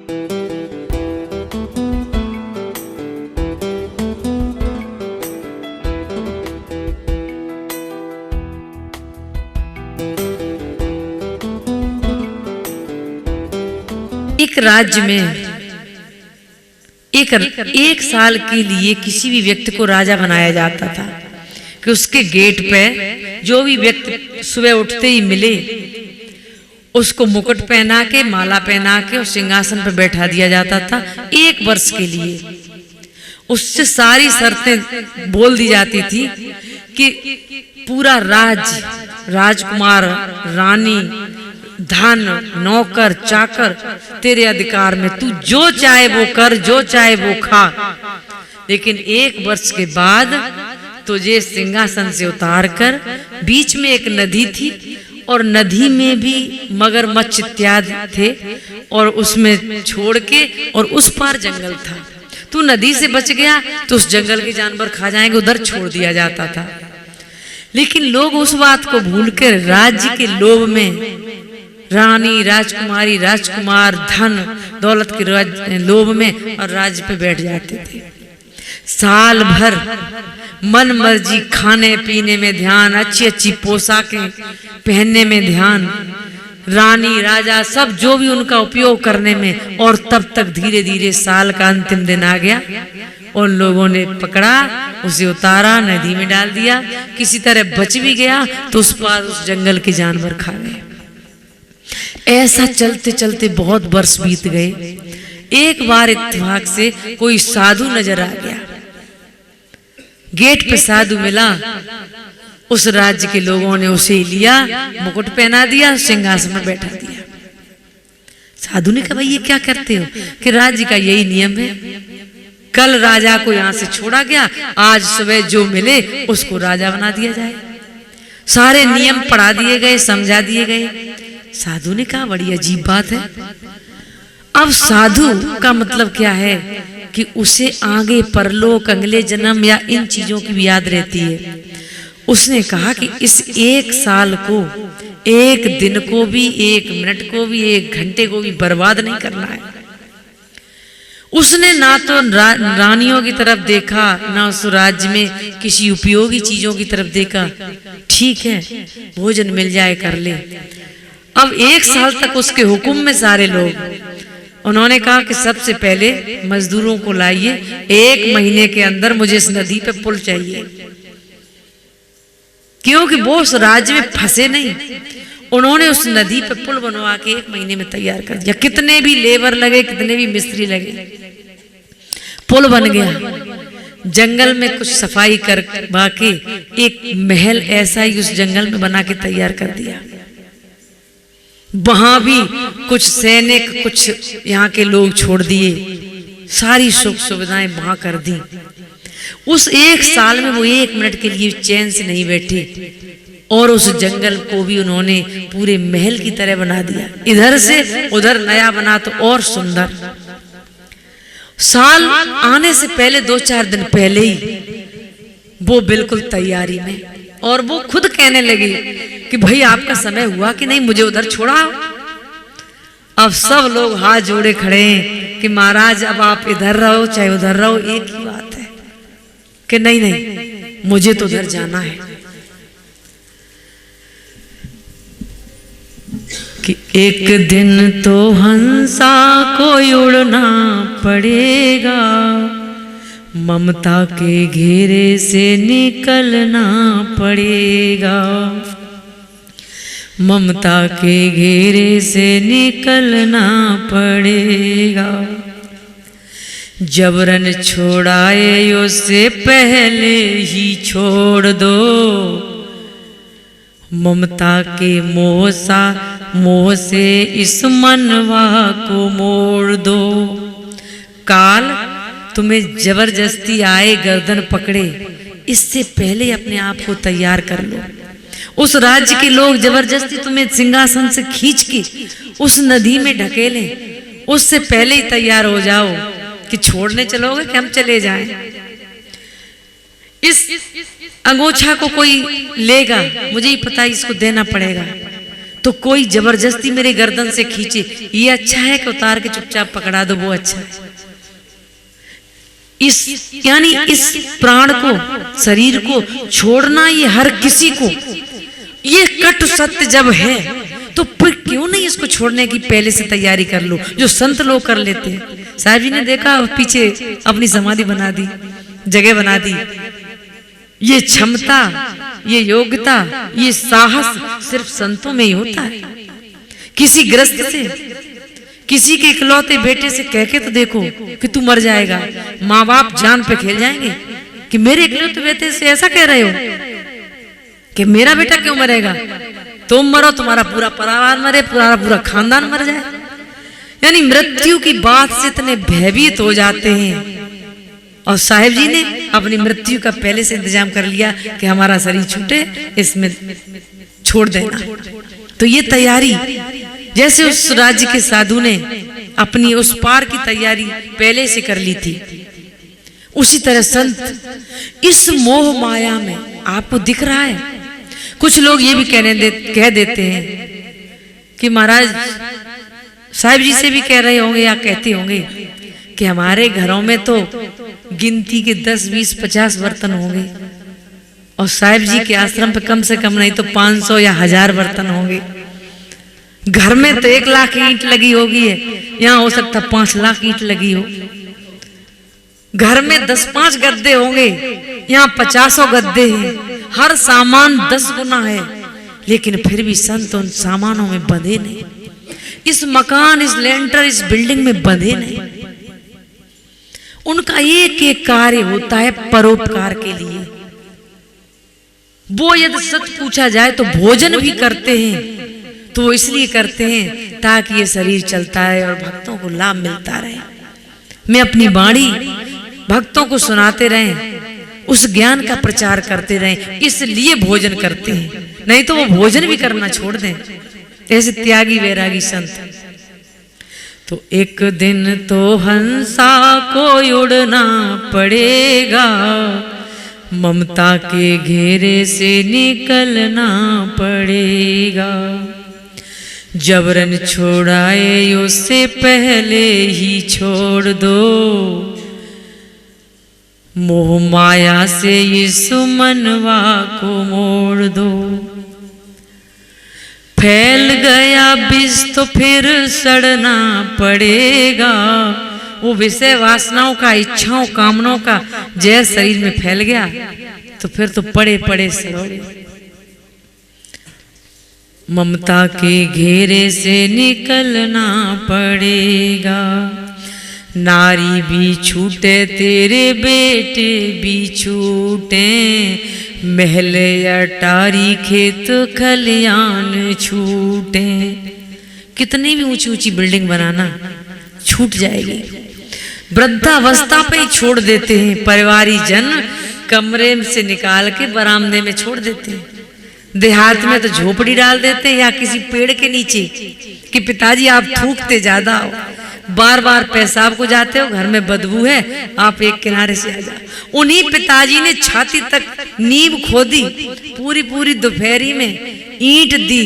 एक राज्य में एक साल के लिए किसी भी व्यक्ति को राजा बनाया जाता था कि उसके गेट पे जो भी व्यक्ति सुबह उठते ही मिले उसको मुकुट पहना के, माला पहना के उस सिंहासन पर बैठा दिया जाता था 1 वर्ष के लिए। उससे सारी शर्तें बोल दी जाती थी कि पूरा राजकुमार, रानी, धन, नौकर, चाकर तेरे अधिकार में, तू जो चाहे वो कर, जो चाहे वो खा। लेकिन 1 वर्ष के बाद तुझे सिंहासन से उतार कर, बीच में एक नदी थी और नदी में भी मगरमच्छ इत्यादि थे और उसमें छोड़ के, और उस पार जंगल था। तू नदी से बच गया तो उस जंगल के जानवर खा जाएंगे, उधर छोड़ दिया जाता था। लेकिन लोग उस बात को भूलकर राज्य के लोभ में, रानी, राजकुमारी, राजकुमार, धन दौलत के लोभ में और राज्य पे बैठ जाते थे। साल भर मन मर्जी खाने पीने में ध्यान, अच्छी अच्छी पोशाकें पहनने में ध्यान, रानी राजा सब जो भी उनका उपयोग करने में। और तब तक धीरे धीरे साल का अंतिम दिन आ गया। उन लोगों ने पकड़ा, उसे उतारा, नदी में डाल दिया। किसी तरह बच भी गया तो उस पार उस जंगल के जानवर खा गए। ऐसा चलते चलते बहुत वर्ष बीत गए। एक बार इत्तेफाक से कोई साधु नजर आ गया। गेट पे साधु मिला। उस राज्य के लोगों ने उसे लिया, मुकुट पहना दिया, सिंहासन में बैठा दिया। साधु ने कहा, भाई ये क्या करते हो? कि राज्य का यही नियम है। कल राजा को यहाँ से छोड़ा गया, आज सुबह जो मिले उसको राजा बना दिया जाए। सारे नियम पढ़ा दिए गए, समझा दिए गए। साधु ने कहा, बड़ी अजीब बात है। अब साधु का मतलब क्या है कि उसे आगे परलोक, अगले जन्म या इन चीजों की भी याद रहती है। उसने कहा कि इस 1 साल को, 1 दिन को भी, 1 मिनट को भी, 1 घंटे को भी बर्बाद नहीं करना है। उसने ना तो रानियों की तरफ देखा, ना उस राज्य में किसी उपयोगी चीजों की तरफ देखा। ठीक है, भोजन मिल जाए कर ले। अब 1 साल तक उसके हुक्म में सारे लोग, उन्होंने कहा कि सबसे पहले मजदूरों को लाइए, 1 महीने के अंदर मुझे इस नदी पे पुल चाहिए। क्योंकि वो उस राज्य में फंसे नहीं। उन्होंने उस नदी पे पुल बनवा के 1 महीने में तैयार कर दिया। कितने भी लेबर लगे, कितने भी मिस्त्री लगे, पुल बन गया। जंगल में कुछ सफाई कर बाकी एक महल ऐसा ही उस जंगल में बना के तैयार कर दिया। वहां भी कुछ सैनिक, कुछ यहाँ के लोग छोड़ दिए। सारी सुख सुविधाएं वहां कर दी। उस 1 साल में वो 1 मिनट के लिए चैन से नहीं बैठे। और उस जंगल को भी उन्होंने पूरे महल की तरह बना दिया। इधर से उधर नया बना तो और सुंदर। साल आने से पहले 2-4 दिन पहले ही वो बिल्कुल तैयारी में, और वो खुद कहने लगे कि भाई आपका समय हुआ कि नहीं, मुझे उधर छोड़ा। अब सब लोग हाथ जोड़े खड़े हैं कि महाराज अब आप इधर रहो चाहे उधर रहो, एक ही बात है कि नहीं नहीं मुझे तो उधर जाना है। कि एक दिन तो हंसा को उड़ना पड़ेगा, ममता के घेरे से निकलना पड़ेगा, ममता के घेरे से निकलना पड़ेगा। जबरन छोड़ाए उससे पहले ही छोड़ दो, ममता के मोह से इस मनवा को मोड़ दो। काल तुम्हें जबरदस्ती आए गर्दन पकड़े, इससे पहले अपने आप को तैयार कर लो। उस राज्य के लोग जबरदस्ती तुम्हें सिंहासन से खींच के उस नदी में ढकेले, उससे पहले ही तैयार हो जाओ कि छोड़ने चलोगे कि हम चले जाएं। इस अंगोछा को कोई लेगा, मुझे ही पता है इसको देना पड़ेगा। तो कोई जबरदस्ती मेरे गर्दन से खींचे, ये अच्छा है कि उतार के चुपचाप पकड़ा दो, वो अच्छा है। यानी इस प्राण को, शरीर को छोड़ना ये हर किसी को, ये कटु सत्य जब है तो फिर क्यों नहीं इसको छोड़ने की पहले से तैयारी कर लो, जो संत लोग कर लेते हैं। साहब जी ने देखा पीछे अपनी समाधि बना दी, जगह बना दी। ये क्षमता, ये योग्यता, ये साहस सिर्फ संतों में ही होता है। किसी ग्रस्त से, किसी के इकलौते बेटे से कह के तो देखो कि तू मर जाएगा, माँ बाप जान पे खेल जाएंगे कि मेरे इकलौते बेटे से ऐसा कह रहे हो कि मेरा बेटा क्यों मरेगा, तुम मरो, तुम्हारा पूरा परिवार मरे, पूरा खानदान मर जाए। यानी मृत्यु की बात से इतने भयभीत हो जाते हैं। और साहिब जी ने अपनी मृत्यु का पहले से इंतजाम कर लिया कि हमारा शरीर छूटे, इसमें छोड़ देना। तो ये तैयारी, जैसे उस राज्य के साधु ने अपनी उस पार की तैयारी पहले से कर ली थी, उसी तरह संत इस मोह माया में आपको दिख रहा है। कुछ लोग ये भी कह देते हैं कि महाराज साहिब जी से भी कह रहे होंगे या कहते होंगे कि हमारे घरों में तो गिनती के 10, 20, 50 बर्तन होंगे और साहिब जी के आश्रम पे कम से कम नहीं तो 500 या 1000 बर्तन होंगे। घर में तो 1 लाख ईंट लगी होगी है, यहाँ हो सकता 5 लाख ईंट लगी हो। घर में 10-5 गद्दे होंगे, यहाँ 50 गद्दे हैं। हर सामान 10 गुना है, लेकिन फिर भी संत उन सामानों में बंधे नहीं, इस मकान, इस लेंटर, इस बिल्डिंग में बंधे नहीं। उनका एक एक कार्य होता है परोपकार के लिए। वो यदि सच पूछा जाए तो भोजन भी करते हैं, तो वो इसलिए करते हैं ताकि ये शरीर चलता है और भक्तों को लाभ मिलता रहे। मैं अपनी वाणी भक्तों को सुनाते रहें, उस ज्ञान का प्रचार करते रहें, इसलिए भोजन करते हैं। नहीं तो वो भोजन भी करना छोड़ दें, ऐसे त्यागी वैरागी संत। तो एक दिन तो हंसा को उड़ना पड़ेगा, ममता के घेरे से निकलना पड़ेगा। जबरन छोड़ाए उससे पहले ही छोड़ दो, मोह माया से इस मनवा को मोड़ दो। फैल गया विष तो फिर सड़ना पड़ेगा। वो विषय वासनाओं का, इच्छाओं, कामनाओं का जहर शरीर में फैल गया तो फिर तो पड़े पड़े सड़ोगे। ममता के घेरे से निकलना पड़ेगा। नारी भी छूटे, तेरे बेटे भी छूटे, महल अटारी खेत खलियान छूटे। कितनी भी ऊंची ऊंची बिल्डिंग बनाना छूट जाएगी। वृद्धावस्था पे ही छोड़ देते हैं, परिवारी जन कमरे से निकाल के बरामदे में छोड़ देते हैं। देहात में तो झोपड़ी डाल देते हैं या किसी पेड़ के नीचे कि पिताजी आप थूकते ज्यादा हो, बार बार पेशाब को जाते हो, घर में बदबू है, आप एक किनारे से आ जाओ। उन्हीं पिताजी ने छाती तक नींव खोदी, पूरी पूरी दोपहरी में ईंट दी,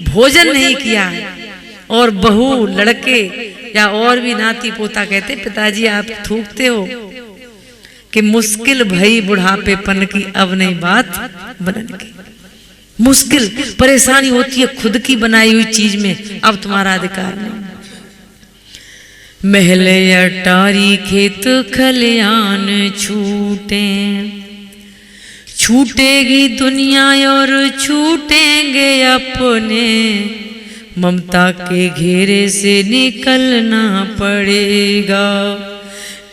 भोजन नहीं किया, और बहू, लड़के या और भी नाती पोता कहते पिताजी आप थूकते हो कि मुश्किल भई बुढ़ापेपन की अब नहीं बात बनन की। मुश्किल परेशानी होती है खुद की बनाई हुई चीज में, अब तुम्हारा अधिकार नहीं। महल अटारी खेत खलियान छूटे, छूटेगी दुनिया और छूटेंगे अपने, ममता के घेरे से निकलना पड़ेगा।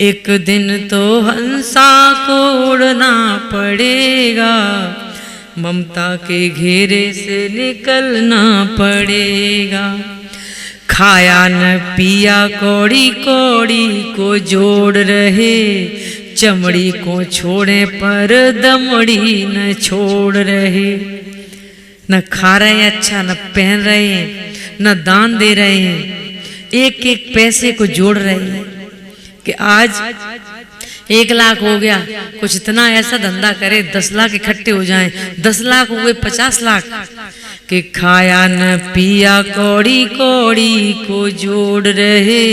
एक दिन तो हंसा को उड़ना पड़ेगा, ममता के घेरे से निकलना पड़ेगा। खाया न पिया कौड़ी कौड़ी को जोड़ रहे, चमड़ी को छोड़े पर दमड़ी न छोड़ रहे। न खा रहे हैं अच्छा, न पहन रहे हैं, न दान दे रहे हैं, एक एक पैसे को जोड़ रहे हैं कि आज 1 लाख हो गया, कुछ इतना ऐसा धंधा करे 10 लाख इकट्ठे हो जाएं, 10 लाख हुए 50 लाख, कि खाया न पिया कौड़ी कौड़ी को जोड़ रहे,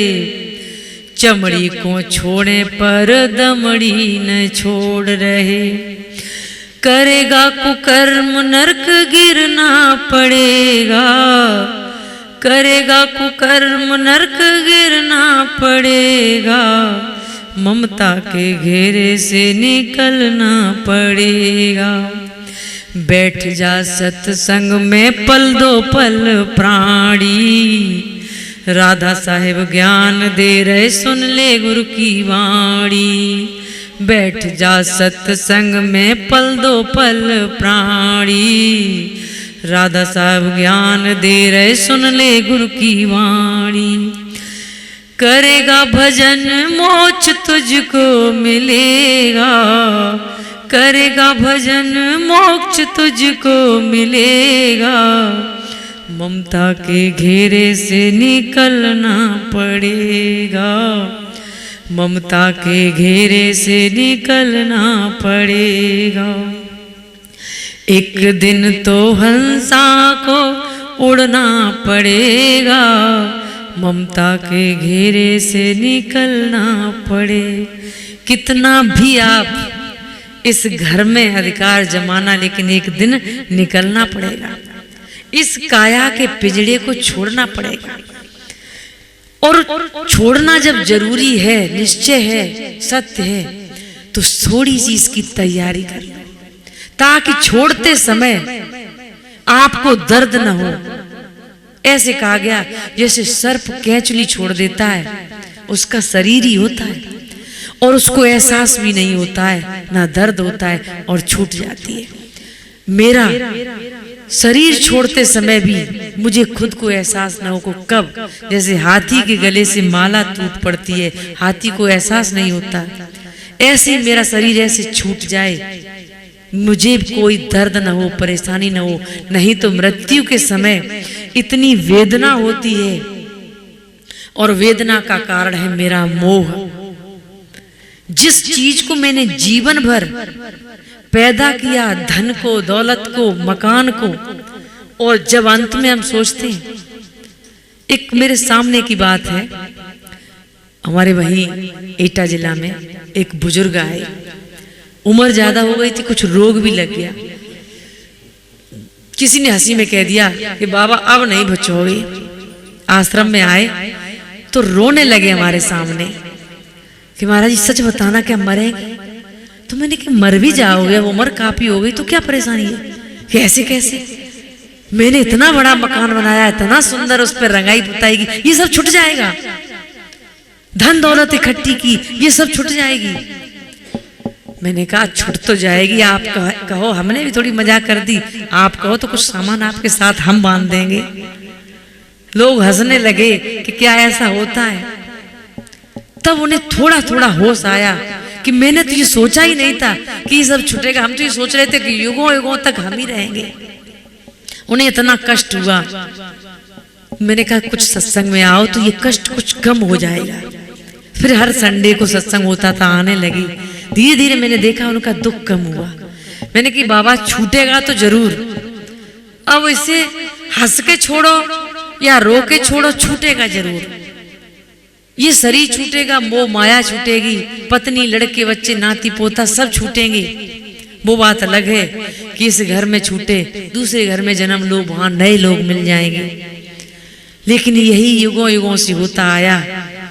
चमड़ी को छोड़े पर दमड़ी न छोड़ रहे। करेगा कुकर्म नरक गिरना पड़ेगा, करेगा कुकर्म नरक गिरना पड़ेगा, ममता के घेरे से निकलना पड़ेगा। बैठ जा सत्संग में पल दो पल प्राणी, राधा साहेब ज्ञान दे रहे सुन ले गुरु की वाणी। बैठ जा सत्संग में पल दो पल प्राणी, राधा साहब ज्ञान दे रहे सुन ले गुरु की वाणी। करेगा भजन मोक्ष तुझको मिलेगा, करेगा भजन मोक्ष तुझको मिलेगा, ममता के घेरे से निकलना पड़ेगा, ममता के घेरे से निकलना पड़ेगा। एक दिन तो हंसा को उड़ना पड़ेगा, ममता के घेरे से निकलना पड़े। कितना भी आप इस घर में अधिकार जमाना, लेकिन एक दिन निकलना पड़ेगा। इस काया के पिंजड़े को छोड़ना पड़ेगा, और छोड़ना जब जरूरी है, निश्चय है, सत्य है, तो थोड़ी सी इसकी तैयारी कर लो, ताकि छोड़ते समय आपको दर्द न हो। ऐसे कहा गया जैसे सर्प कैंचुली छोड़ देता है, उसका शरीर ही होता है और उसको एहसास भी नहीं होता है, ना दर्द होता है और छूट जाती है। मेरा शरीर छोड़ते समय भी मुझे खुद को एहसास न हो को कब, जैसे हाथी के गले से माला टूट पड़ती है, हाथी को एहसास नहीं होता, ऐसे मेरा शरीर ऐसे छूट जाए, मुझे कोई दर्द न हो, परेशानी न हो। नहीं तो मृत्यु के समय इतनी वेदना होती है, और वेदना का कारण है मेरा मोह। जिस चीज को मैंने जीवन भर पैदा किया, धन को, दौलत को, मकान को, और जब अंत में हम सोचते हैं, एक मेरे सामने की बात है, हमारे वहीं एटा जिला में एक बुजुर्ग आए, उम्र ज्यादा हो गई थी, कुछ रोग भी लग गया। किसी ने हंसी में कह दिया कि बाबा अब नहीं बचोगे। आश्रम में आए तो रोने लगे हमारे सामने कि महाराज जी सच बताना क्या मरेंगे? तो मैंने कि मर भी जाओगे, उम्र काफी हो गई तो क्या परेशानी है? कैसे कैसे? मैंने इतना बड़ा मकान बनाया, इतना सुंदर, उस पर रंगाई पुताई की, ये सब छूट जाएगा। धन दौलत इकट्ठी की, ये सब छूट जाएगी। मैंने कहा छुट तो जाएगी, आप कहो, हमने भी थोड़ी मजाक कर दी, आप कहो तो कुछ सामान आपके साथ हम बांध देंगे। लोग हंसने लगे कि क्या ऐसा होता है? तब उन्हें थोड़ा थोड़ा होश आया कि मैंने तो ये सोचा ही नहीं था कि ये सब छूटेगा। हम तो ये सोच रहे थे कि युगों युगों तक हम ही रहेंगे। उन्हें इतना कष्ट हुआ। मैंने कहा कुछ सत्संग में आओ तो ये कष्ट कुछ कम हो जाएगा। फिर हर संडे को सत्संग होता था, आने लगी। धीरे धीरे मैंने देखा उनका दुख कम हुआ। मैंने कि बाबा छूटेगा तो जरूर, अब इसे हंस के छोड़ो या रो के छोड़ो, छूटेगा जरूर। ये शरीर छूटेगा, मोह माया छूटेगी, पत्नी, लड़के, बच्चे, नाती पोता सब छूटेंगे। वो बात अलग है कि इस घर में छूटे, दूसरे घर में जन्म लो, वहां नए लोग मिल जाएंगे। लेकिन यही युगों युगों से होता आया।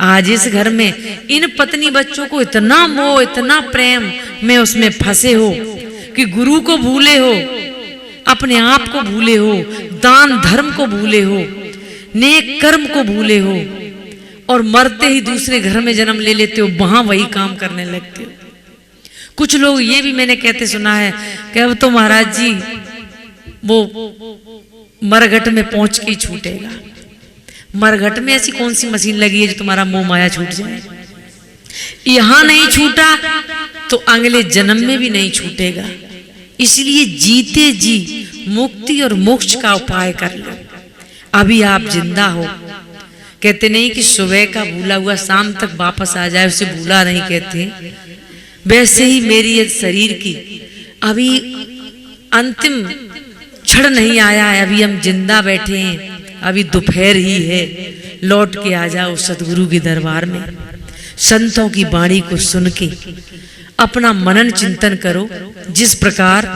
आज इस घर में इन पत्नी बच्चों को इतना मोह, इतना प्रेम में उसमें फंसे हो कि गुरु को भूले हो, अपने आप को भूले हो, दान धर्म को भूले हो, नेक कर्म को भूले हो, और मरते ही दूसरे घर में जन्म ले लेते हो, वहां वही काम करने लगते हो। कुछ लोग ये भी मैंने कहते सुना है कि अब तो महाराज जी वो मरघट में पहुंच के छूटेगा। मरघट में ऐसी कौन सी मशीन लगी है जो तुम्हारा मोह माया छूट जाए? यहां नहीं छूटा तो अगले जन्म में भी नहीं छूटेगा। इसलिए जीते जी मुक्ति और मोक्ष का उपाय कर लो। अभी आप जिंदा हो। कहते नहीं कि सुबह का भूला हुआ शाम तक वापस आ जाए, उसे भूला नहीं कहते। वैसे ही मेरी ये शरीर की अभी अंतिम क्षण नहीं आया है, अभी हम जिंदा बैठे हैं, अभी दोपहर ही है, लौट के आ जाओ सदगुरु के दरबार में। संतों की वाणी को सुन के अपना मनन चिंतन करो। जिस प्रकार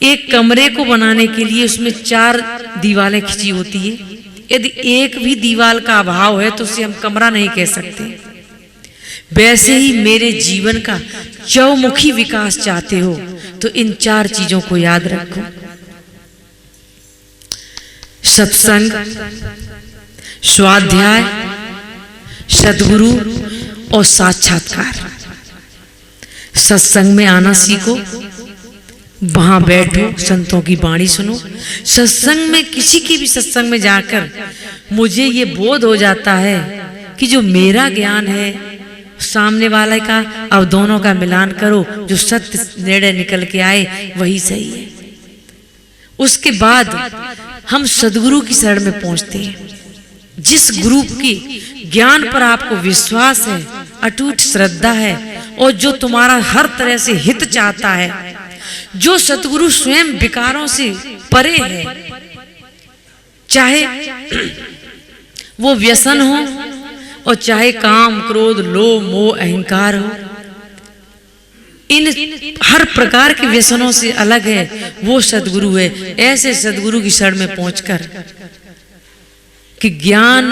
एक कमरे को बनाने के लिए उसमें 4 दीवारें खिंची होती है, यदि एक भी दीवार का अभाव है तो उसे हम कमरा नहीं कह सकते। वैसे ही मेरे जीवन का चौमुखी विकास चाहते हो तो इन 4 चीजों को याद रखो। सत्संग, स्वाध्याय, सद्गुरु और साक्षात्कार। सत्संग में आना सीखो, वहां बैठो, संतों की वाणी सुनो। सत्संग में, किसी की भी सत्संग में जाकर मुझे ये बोध हो जाता है कि जो मेरा ज्ञान है सामने वाले का, अब दोनों का मिलान करो, जो सत्य निर्णय निकल के आए वही सही है। उसके बाद हम सदगुरु की शरण में पहुंचते हैं। जिस गुरु की ज्ञान पर आपको विश्वास है, अटूट श्रद्धा है और जो तुम्हारा हर तरह से हित चाहता है, जो सतगुरु स्वयं विकारों से परे है, चाहे वो व्यसन हो और चाहे काम, क्रोध, लोभ, मोह, अहंकार हो, इन हर प्रकार के व्यसनों से अलग है, वो सदगुरु है। ऐसे सदगुरु की शरण में पहुंचकर कि ज्ञान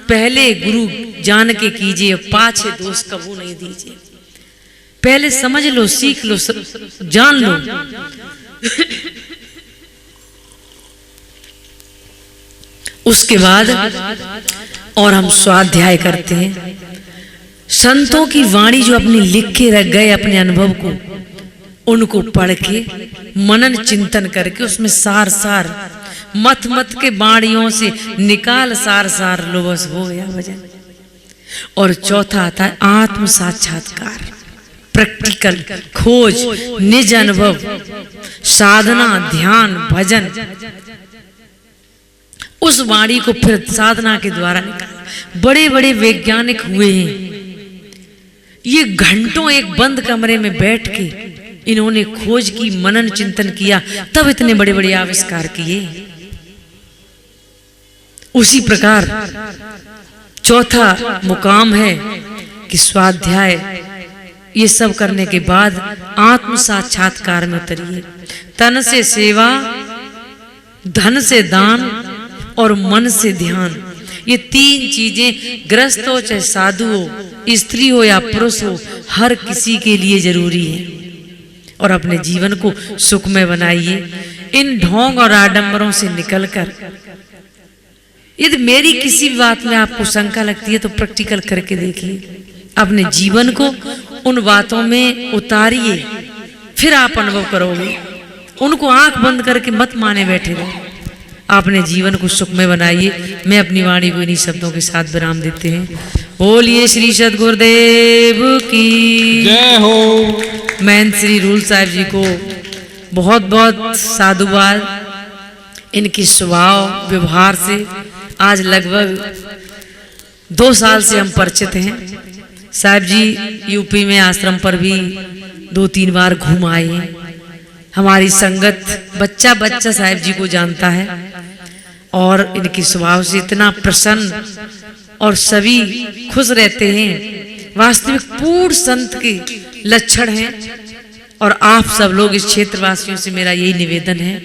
पहले गुरु जान के कीजिए, पाछे दोष कबू नहीं दीजिए। पहले समझ लो, सीख लो, जान लो। उसके बाद और हम स्वाध्याय करते हैं। संतों की वाणी जो अपनी लिख के रख गए अपने अनुभव को, उनको पढ़ के मनन चिंतन करके उसमें सार सार मत मत के वाणियों से निकाल सार सार लो, बस हो गया भजन। और चौथा आता है आत्म साक्षात्कार, प्रैक्टिकल खोज, निज अनुभव, साधना, ध्यान, भजन। उस वाणी को फिर साधना के द्वारा निकाला। बड़े बड़े वैज्ञानिक हुए हैं, ये घंटों एक बंद कमरे में बैठ के इन्होंने खोज की, मनन चिंतन किया, तब इतने बड़े बड़े आविष्कार किए। उसी प्रकार चौथा मुकाम है कि स्वाध्याय, ये सब करने के बाद आत्म साक्षात्कार में उतरिए। तन से सेवा, धन से दान और मन से ध्यान। ये 3 चीजें गृहस्थ हो चाहे साधु हो, स्त्री हो या पुरुष हो, हर किसी के लिए जरूरी है। और अपने जीवन को सुखमय बनाइए। इन ढोंग और आडंबरों से निकलकर, यदि मेरी किसी बात में आपको शंका लगती है तो प्रैक्टिकल करके देखिए, अपने जीवन को उन बातों में उतारिए, फिर आप अनुभव करोगे। उनको आंख बंद करके मत माने बैठे रहो, अपने जीवन को सुखमय बनाइए। मैं अपनी वाणी को इन्हीं शब्दों के साथ विराम देते हैं। बोलिए श्री सद्गुरुदेव की जय हो। महंत श्री रूल साहब जी को बहुत बहुत साधुवाद। इनकी स्वभाव व्यवहार से आज लगभग 2 साल से हम परिचित हैं। साहब जी यूपी में आश्रम पर भी 2-3 बार घूम आए हैं। हमारी संगत बच्चा बच्चा साहब जी को जानता है और इनके स्वभाव से इतना प्रसन्न और सभी खुश रहते हैं। वास्तविक पूर्ण संत के लक्षण हैं। और आप सब लोग इस क्षेत्रवासियों से मेरा यही निवेदन है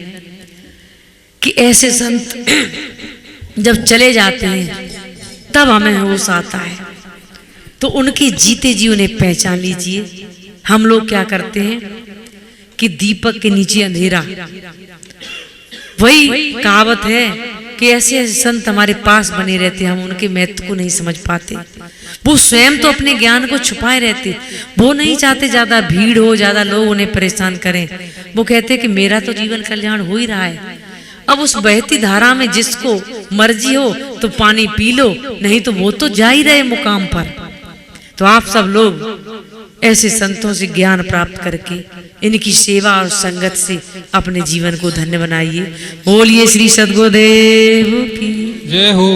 कि ऐसे संत जब चले जाते हैं तब हमें होश आता है, तो उनके जीते जी उन्हें पहचान लीजिए। हम लोग क्या करते हैं कि दीपक के नीचे अंधेरा, वही कहावत है कि ऐसे ऐसे संत हमारे पास बने रहते, हम उनके महत्व को नहीं समझ पाते। वो स्वयं तो अपने ज्ञान को छुपाए रहते, वो नहीं चाहते ज्यादा भीड़ हो, ज्यादा लोग उन्हें परेशान करें। वो कहते कि मेरा तो जीवन कल्याण हो ही रहा है। अब उस बहती धारा में जिसको मर्जी हो तो पानी पी लो, नहीं तो वो तो जा ही रहे मुकाम पर। तो आप सब लोग ऐसे संतों से ज्ञान प्राप्त करके इनकी सेवा और संगत से अपने जीवन को धन्य बनाइए। बोलिए श्री सद्गुरुदेव की जय हो।